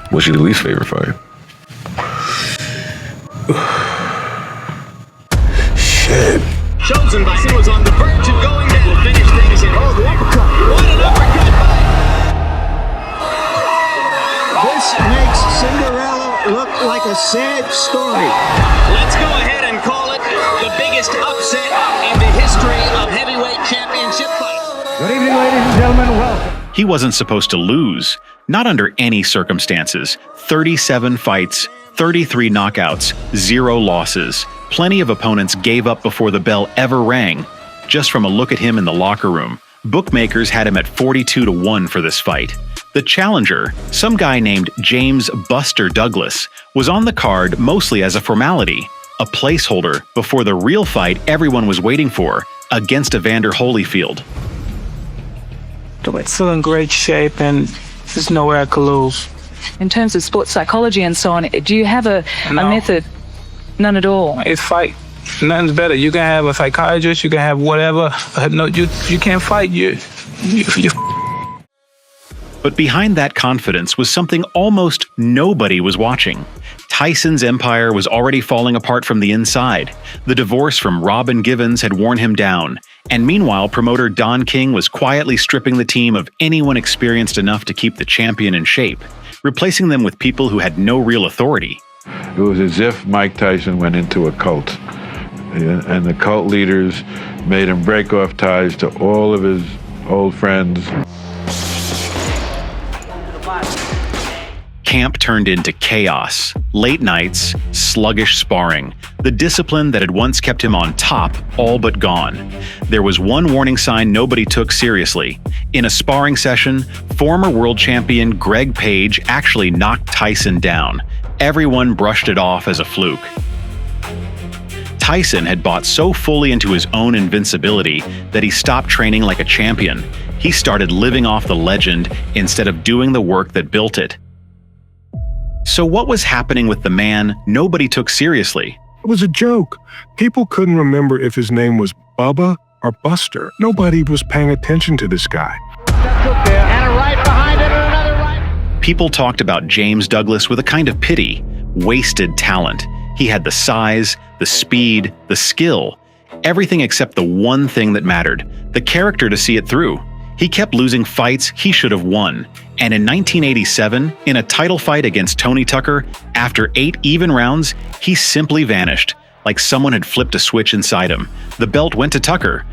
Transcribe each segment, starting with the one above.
What's your least favorite fight? Shit. Chosen Tyson was on the verge of going down. Will finish things in. Oh, the uppercut. What an uppercut. This makes Cinderella look like a sad story. Let's go ahead and call it the biggest upset in the history of heavyweight championship fights. Good evening, ladies and gentlemen. Welcome. He wasn't supposed to lose, not under any circumstances. 37 fights, 33 knockouts, 0 losses. Plenty of opponents gave up before the bell ever rang. Just from a look at him in the locker room, bookmakers had him at 42-1 for this fight. The challenger, some guy named James "Buster" Douglas, was on the card mostly as a formality, a placeholder before the real fight everyone was waiting for, against Evander Holyfield. It's still in great shape, and there's nowhere I could lose. In terms of sports psychology and so on, do you have a method? None at all. It's fight. Nothing's better. You can have a psychiatrist, you can have whatever. No, you can't fight. You. But behind that confidence was something almost nobody was watching. Tyson's empire was already falling apart from the inside. The divorce from Robin Givens had worn him down. And meanwhile, promoter Don King was quietly stripping the team of anyone experienced enough to keep the champion in shape, replacing them with people who had no real authority. It was as if Mike Tyson went into a cult, and the cult leaders made him break off ties to all of his old friends. Camp turned into chaos, late nights, sluggish sparring, the discipline that had once kept him on top all but gone. There was one warning sign nobody took seriously. In a sparring session, former world champion Greg Page actually knocked Tyson down. Everyone brushed it off as a fluke. Tyson had bought so fully into his own invincibility that he stopped training like a champion. He started living off the legend instead of doing the work that built it. So what was happening with the man nobody took seriously? It was a joke. People couldn't remember if his name was Bubba or Buster. Nobody was paying attention to this guy. And a right behind it, and another right. People talked about James Douglas with a kind of pity, wasted talent. He had the size, the speed, the skill, everything except the one thing that mattered, the character to see it through. He kept losing fights he should have won. And in 1987, in a title fight against Tony Tucker, after 8 even rounds, he simply vanished, like someone had flipped a switch inside him. The belt went to Tucker.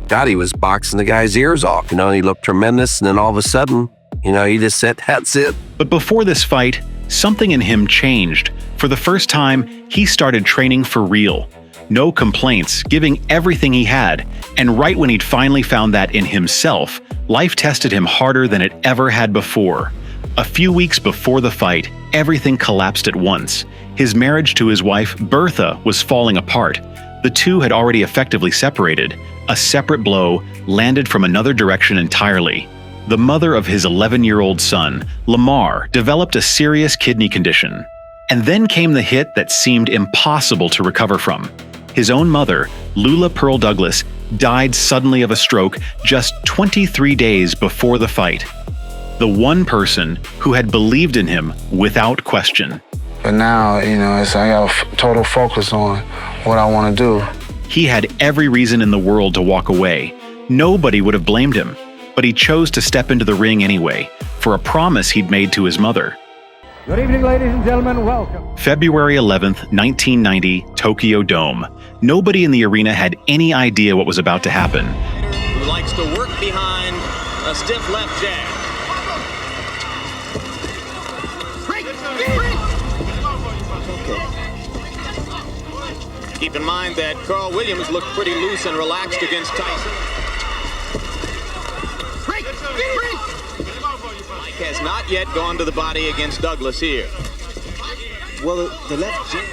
God, he was boxing the guy's ears off. He looked tremendous, and then all of a sudden, he just said, that's it. But before this fight, something in him changed. For the first time, he started training for real. No complaints, giving everything he had. And right when he'd finally found that in himself, life tested him harder than it ever had before. A few weeks before the fight, everything collapsed at once. His marriage to his wife, Bertha, was falling apart. The two had already effectively separated. A separate blow landed from another direction entirely. The mother of his 11-year-old son, Lamar, developed a serious kidney condition. And then came the hit that seemed impossible to recover from. His own mother, Lula Pearl Douglas, died suddenly of a stroke just 23 days before the fight. The one person who had believed in him without question. But now, I got a total focus on what I want to do. He had every reason in the world to walk away. Nobody would have blamed him, but he chose to step into the ring anyway, for a promise he'd made to his mother. Good evening, ladies and gentlemen. Welcome. February 11th, 1990, Tokyo Dome. Nobody in the arena had any idea what was about to happen. Who likes to work behind a stiff left jab. Keep in mind that Carl Williams looked pretty loose and relaxed against Tyson. Mike has not yet gone to the body against Douglas here. Well, the left jab.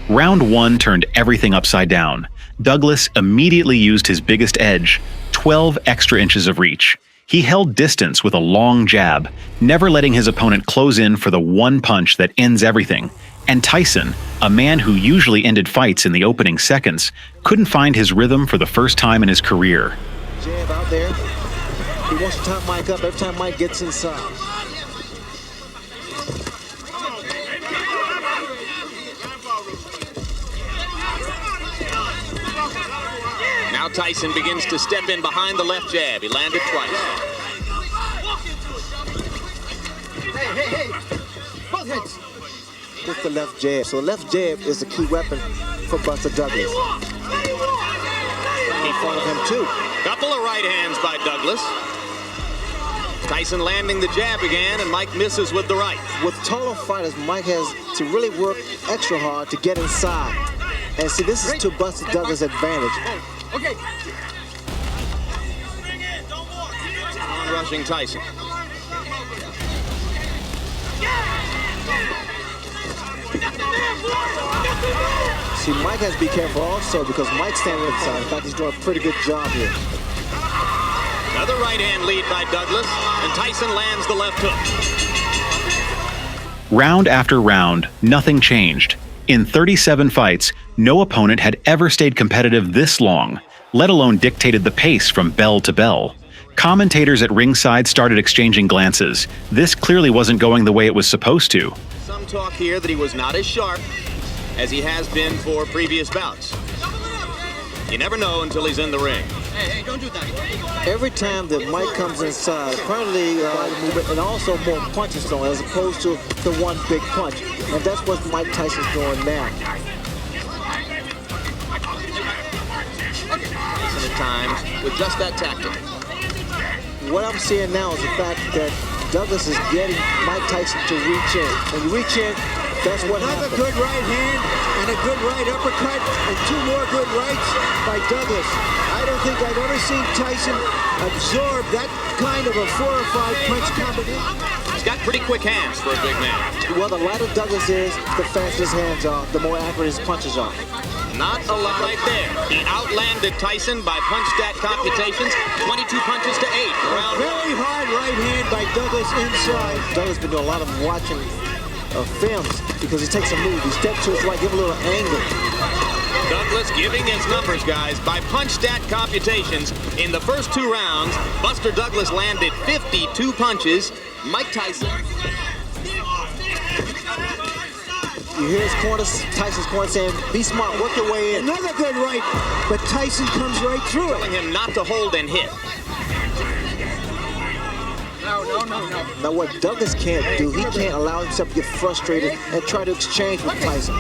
Round 1 turned everything upside down. Douglas immediately used his biggest edge, 12 extra inches of reach. He held distance with a long jab, never letting his opponent close in for the one punch that ends everything. And Tyson, a man who usually ended fights in the opening seconds, couldn't find his rhythm for the first time in his career. jab out there. He wants to tie Mike up every time Mike gets inside. Now Tyson begins to step in behind the left jab. He landed twice. Hey. Both hits. With the left jab. So the left jab is the key weapon for Buster Douglas. In front of him too. Couple of right hands by Douglas. Tyson landing the jab again, and Mike misses with the right. With total fighters, Mike has to really work extra hard to get inside. And see, this is to Buster Douglas' advantage. Okay. Rushing Tyson. See, Mike has to be careful also because Mike's standing inside. In fact, he's doing a pretty good job here. Another right hand lead by Douglas, and Tyson lands the left hook. Round after round, nothing changed. In 37 fights, no opponent had ever stayed competitive this long, let alone dictated the pace from bell to bell. Commentators at ringside started exchanging glances. This clearly wasn't going the way it was supposed to. Some talk here that he was not as sharp as he has been for previous bouts. You never know until he's in the ring. Hey, don't do that. Every time that Mike comes inside, apparently movement and also more punches thrown as opposed to the one big punch. And that's what Mike Tyson's doing now. Tyson at times with just that tactic. What I'm seeing now is the fact that Douglas is getting Mike Tyson to reach in. When you reach in, that's what happens. Another good right hand and a good right uppercut and two more good rights by Douglas. I don't think I've ever seen Tyson absorb that kind of a 4 or 5 punch combination. He's got pretty quick hands for a big man. Well, the lighter Douglas is, the faster his hands are, the more accurate his punches are. Not a lot right there. He outlanded Tyson by punch stat computations, 22 punches to 8. A very hard right hand by Douglas inside. Douglas been doing a lot of watching films because he takes a move. He steps to his right, give a little angle. Douglas giving his numbers, guys. By punch stat computations, in the first 2 rounds, Buster Douglas landed 52 punches. Mike Tyson. You hear his corner, Tyson's corner saying, be smart, work your way in. Another good right, but Tyson comes right through it. Telling him not to hold and hit. No. Now what Douglas can't do, he can't allow himself to get frustrated and try to exchange with Tyson.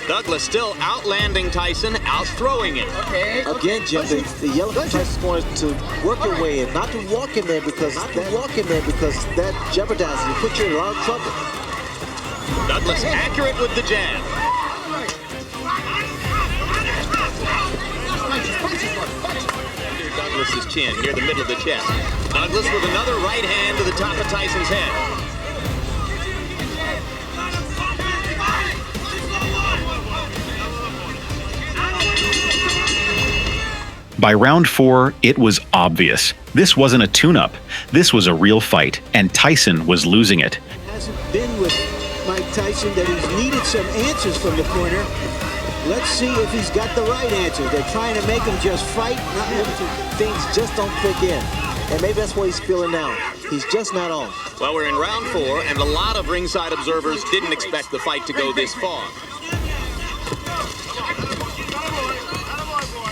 Douglas still outlanding Tyson, out-throwing it. Okay. Again, Jim, the yellow from Tyson's corner is to work your way in, not to walk in there because that jeopardizes you, puts you in a lot of trouble. Douglas accurate with the jab. Under Douglas's chin, near the middle of the chest. Douglas with another right hand to the top of Tyson's head. By round 4, it was obvious. This wasn't a tune-up. This was a real fight, and Tyson was losing it. Hasn't been with Mike Tyson that he's needed some answers from the corner. Let's see if he's got the right answer. They're trying to make him just fight, not things just don't click in. And maybe that's what he's feeling now. He's just not on. Well, we're in round 4, and a lot of ringside observers didn't expect the fight to go this far.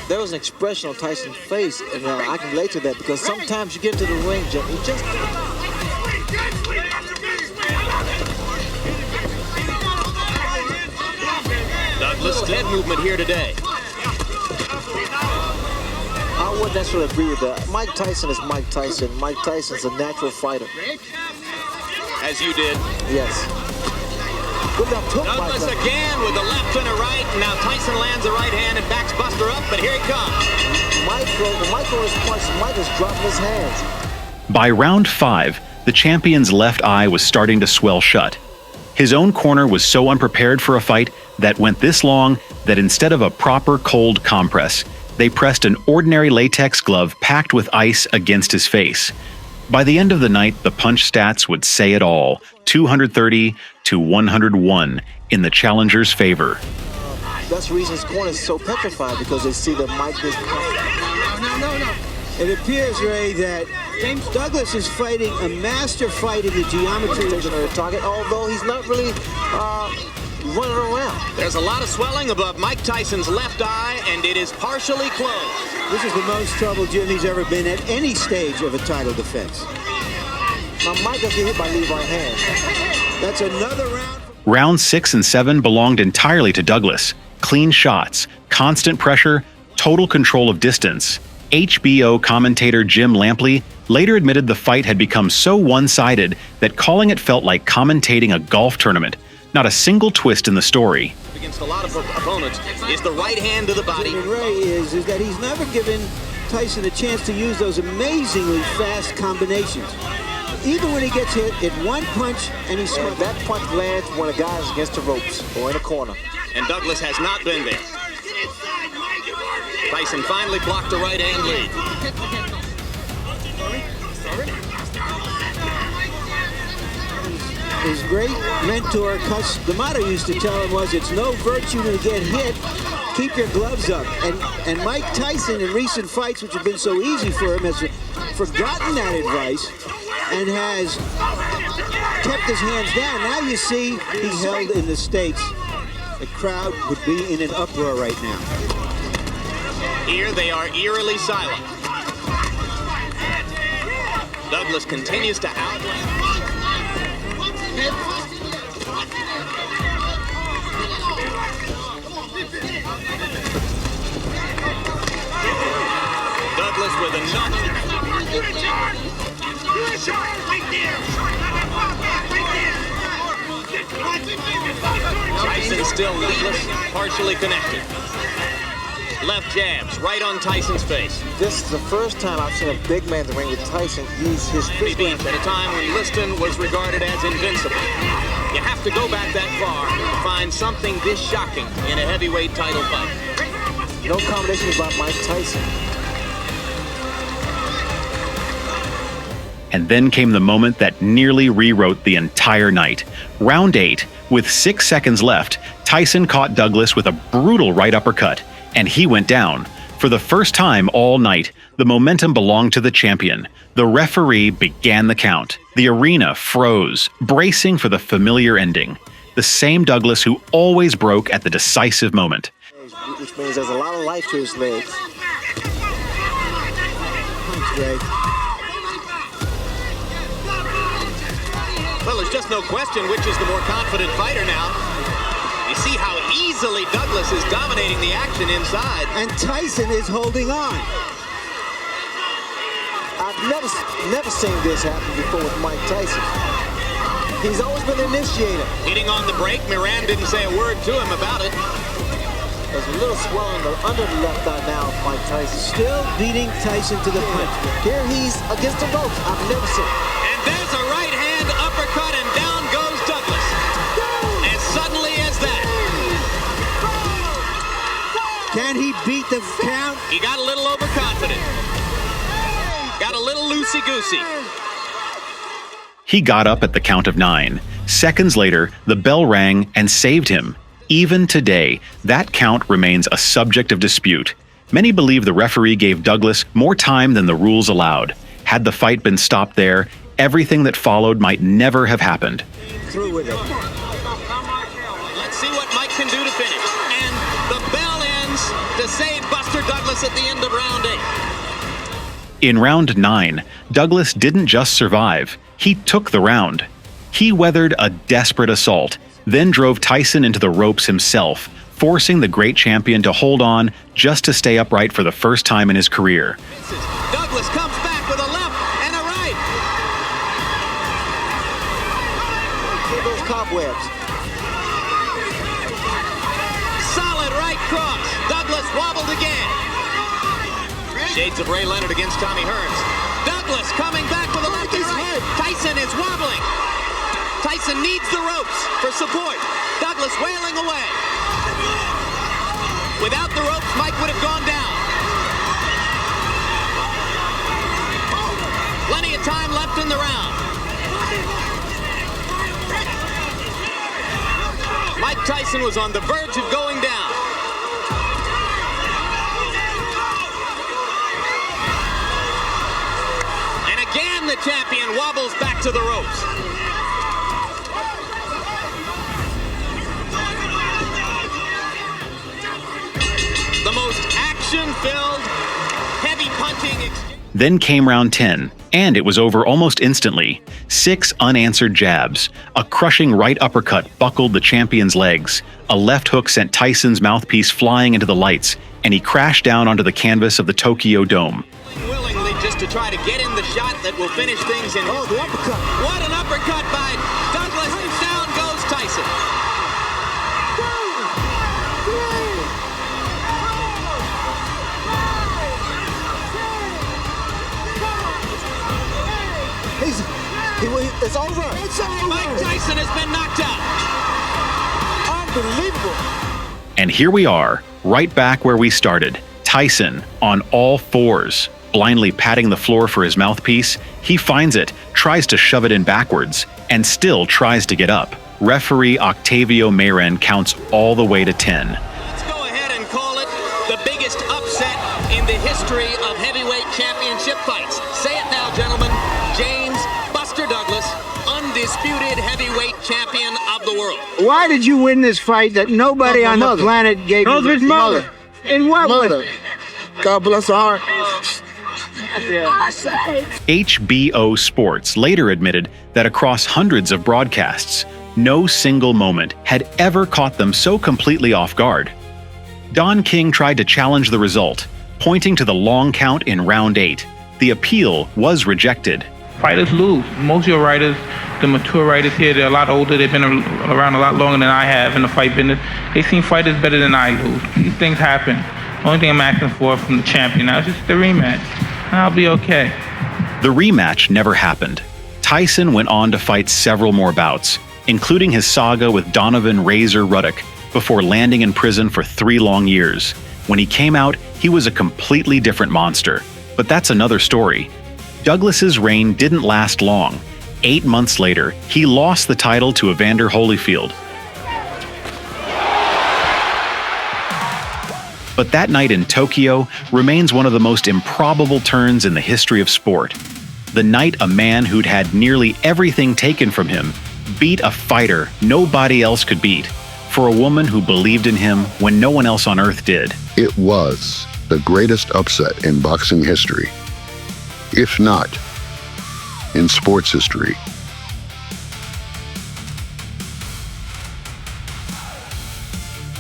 There was an expression on Tyson's face, and I can relate to that because sometimes you get into the ring, Jim, you just... Douglas head movement here today. I wouldn't necessarily agree with that. Mike Tyson is Mike Tyson. Mike Tyson's a natural fighter. As you did. Yes. Douglas again with a left and a right. Now Tyson lands a right hand and backs Buster up, but here he comes. Michael is punching. Mike is dropping his hands. By round 5, the champion's left eye was starting to swell shut. His own corner was so unprepared for a fight that went this long that instead of a proper cold compress, they pressed an ordinary latex glove packed with ice against his face. By the end of the night, the punch stats would say it all, 230 to 101 in the challenger's favor. That's the reason his corner is so petrified, because they see that Mike is... No. It appears, Ray, that James Douglas is fighting a master fight in the geometry of the target, although he's not really running around. There's a lot of swelling above Mike Tyson's left eye, and it is partially closed. This is the most trouble Jimmy's ever been at any stage of a title defense. Now, Mike doesn't get hit by lead right hand. That's another round. Rounds 6 and 7 belonged entirely to Douglas. Clean shots, constant pressure, total control of distance. HBO commentator Jim Lampley later admitted the fight had become so one-sided that calling it felt like commentating a golf tournament. Not a single twist in the story. Against a lot of opponents is the right hand to the body. And Ray is that he's never given Tyson a chance to use those amazingly fast combinations. Even when he gets hit, it one punch and he's smart. That punch lands when a guy is against the ropes or in a corner. And Douglas has not been there. Tyson finally blocked the right hand lead. His great mentor, Cus D'Amato, used to tell him was, it's no virtue to get hit, keep your gloves up. And Mike Tyson in recent fights, which have been so easy for him, has forgotten that advice and has kept his hands down. Now you see he's held in the States. The crowd would be in an uproar right now. Here they are eerily silent. Douglas continues to outland. Douglas with another. Tyson still leadless, partially connected. Left jabs right on Tyson's face. This is the first time I've seen a big man in the ring with Tyson use his He beat at a time when Liston was regarded as invincible. You have to go back that far to find something this shocking in a heavyweight title fight. No combination about Mike Tyson. And then came the moment that nearly rewrote the entire night. Round 8, with 6 seconds left, Tyson caught Douglas with a brutal right uppercut, and he went down. For the first time all night, the momentum belonged to the champion. The referee began the count. The arena froze, bracing for the familiar ending. The same Douglas who always broke at the decisive moment. Which means there's a lot of life to his legs. Thanks, Ray. Well, there's just no question which is the more confident fighter now. You see how easily Douglas is dominating the action inside. And Tyson is holding on. I've never seen this happen before with Mike Tyson. He's always been an initiator. Hitting on the break, Moran didn't say a word to him about it. There's a little swelling under the left eye now of Mike Tyson. Still beating Tyson to the punch. Here he's against the ropes. I've never seen it. And there's a right hand uppercut, and down goes Douglas. As suddenly as that. Can he beat the count? He got a little overconfident. Got a little loosey-goosey. He got up at the count of 9. Seconds later, the bell rang and saved him. Even today, that count remains a subject of dispute. Many believe the referee gave Douglas more time than the rules allowed. Had the fight been stopped there, everything that followed might never have happened. Through with it. Let's see what Mike can do to finish. And the bell ends to save Buster Douglas at the end of round 8. In round 9, Douglas didn't just survive, he took the round. He weathered a desperate assault, then drove Tyson into the ropes himself, forcing the great champion to hold on just to stay upright for the first time in his career. Douglas comes back with a left and a right. Clear those cobwebs. Solid right cross. Douglas wobbled again. Shades of Ray Leonard against Tommy Hearns. Douglas coming back with a left and right. Tyson is wobbling. Tyson needs the ropes for support. Douglas wailing away. Without the ropes, Mike would have gone down. Plenty of time left in the round. Mike Tyson was on the verge of going down. champion wobbles back to the ropes. The most action-filled, heavy punching exchange. Then came round 10, and it was over almost instantly. 6 unanswered jabs. A crushing right uppercut buckled the champion's legs. A left hook sent Tyson's mouthpiece flying into the lights, and he crashed down onto the canvas of the Tokyo Dome. Willingly just to try to get in the shot that will finish things in. Oh, the uppercut. What an uppercut by Douglas, and down goes Tyson. It's over. It's over. Mike Tyson has been knocked out. Unbelievable. And here we are, right back where we started. Tyson on all fours, blindly patting the floor for his mouthpiece. He finds it, tries to shove it in backwards, and still tries to get up. Referee Octavio Mayren counts all the way to 10. Let's go ahead and call it the biggest upset in the history of heavyweight championship fights. Say it now, gentlemen. James Buster Douglas, undisputed heavyweight champion of the world. Why did you win this fight that nobody on the planet gave you? His mother. In what Mother. way? God bless her heart. HBO Sports later admitted that across hundreds of broadcasts, no single moment had ever caught them so completely off guard. Don King tried to challenge the result, pointing to the long count in round 8. The appeal was rejected. Fighters lose. Most of your writers, the mature writers here, they're a lot older. They've been around a lot longer than I have in the fight business. They've seen fighters better than I lose. These things happen. The only thing I'm asking for from the champion now is just the rematch. And I'll be okay. The rematch never happened. Tyson went on to fight several more bouts, including his saga with Donovan Razor Ruddock, before landing in prison for 3 long years. When he came out, he was a completely different monster. But that's another story. Douglas's reign didn't last long. 8 months later, he lost the title to Evander Holyfield. But that night in Tokyo remains one of the most improbable turns in the history of sport. The night a man who'd had nearly everything taken from him beat a fighter nobody else could beat, for a woman who believed in him when no one else on earth did. It was the greatest upset in boxing history, if not in sports history.